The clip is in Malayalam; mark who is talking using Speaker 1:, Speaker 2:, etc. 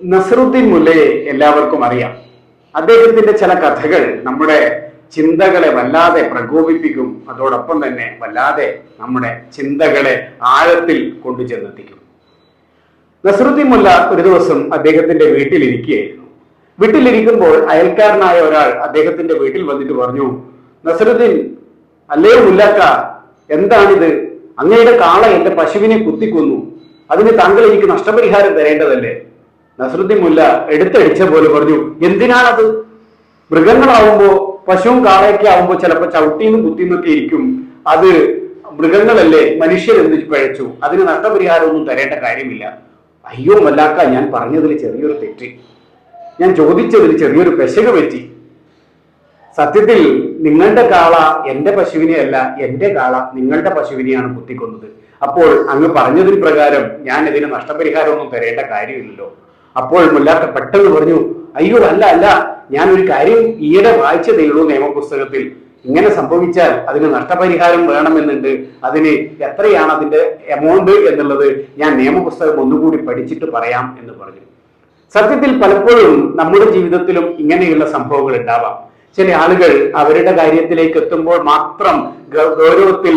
Speaker 1: നസറുദ്ദീൻ മുല്ലയെ എല്ലാവർക്കും അറിയാം. അദ്ദേഹത്തിന്റെ ചില കഥകൾ നമ്മുടെ ചിന്തകളെ വല്ലാതെ പ്രകോപിപ്പിക്കും. അതോടൊപ്പം തന്നെ വല്ലാതെ നമ്മുടെ ചിന്തകളെ ആഴത്തിൽ കൊണ്ടു ചെന്നെത്തിക്കും. നസറുദ്ദീൻ മുല്ല ഒരു ദിവസം അദ്ദേഹത്തിന്റെ വീട്ടിലിരിക്കുകയായിരുന്നു. വീട്ടിലിരിക്കുമ്പോൾ അയൽക്കാരനായ ഒരാൾ അദ്ദേഹത്തിന്റെ വീട്ടിൽ വന്നിട്ട് പറഞ്ഞു, നസറുദ്ദീൻ, അല്ലേ മുല്ലാക്ക, എന്താണിത്? അങ്ങയുടെ കാള എന്റെ പശുവിനെ കുത്തിക്കൊന്നു. അതിന് താങ്കൾ എനിക്ക് നഷ്ടപരിഹാരം തരേണ്ടതല്ലേ? നസറുദ്ദീൻ മുല്ല എടുത്തടിച്ച പോലെ പറഞ്ഞു, എന്തിനാണത്? മൃഗങ്ങളാവുമ്പോ, പശുവും കാളയൊക്കെ ആവുമ്പോ ചിലപ്പോ ചവിട്ടിന്നും കുത്തിന്നൊക്കെ ഇരിക്കും. അത് മൃഗങ്ങളല്ലേ, മനുഷ്യരെന്ത് പിഴച്ചു? അതിന് നഷ്ടപരിഹാരമൊന്നും തരേണ്ട കാര്യമില്ല. അയ്യോ മല്ലാക്ക, ഞാൻ പറഞ്ഞതിൽ ചെറിയൊരു തെറ്റ്, ഞാൻ ചോദിച്ചതിൽ ചെറിയൊരു പെശക് പറ്റി. സത്യത്തിൽ നിങ്ങളുടെ കാള എന്റെ പശുവിനെയല്ല, എന്റെ കാള നിങ്ങളുടെ പശുവിനെയാണ് കുത്തിക്കൊന്നത്. അപ്പോൾ അങ്ങ് പറഞ്ഞതിന് പ്രകാരം ഞാൻ ഇതിന് നഷ്ടപരിഹാരമൊന്നും തരേണ്ട കാര്യമില്ലല്ലോ. അപ്പോൾ മുല്ലാക്ക പെട്ടെന്ന് പറഞ്ഞു, അയ്യോ അല്ല അല്ല, ഞാൻ ഒരു കാര്യം ഈയിടെ വായിച്ചതേ ഉള്ളൂ നിയമപുസ്തകത്തിൽ. ഇങ്ങനെ സംഭവിച്ചാൽ അതിന് നഷ്ടപരിഹാരം വേണമെന്നുണ്ട്. അതിന് എത്രയാണ് അതിന്റെ എമൗണ്ട് എന്നുള്ളത് ഞാൻ നിയമപുസ്തകം ഒന്നുകൂടി പഠിച്ചിട്ട് പറയാം എന്ന് പറഞ്ഞു. സത്യത്തിൽ പലപ്പോഴും നമ്മുടെ ജീവിതത്തിലും ഇങ്ങനെയുള്ള സംഭവങ്ങൾ ഉണ്ടാവാം. ചില ആളുകൾ അവരുടെ കാര്യത്തിലേക്ക് എത്തുമ്പോൾ മാത്രം ഗൗരവത്തിൽ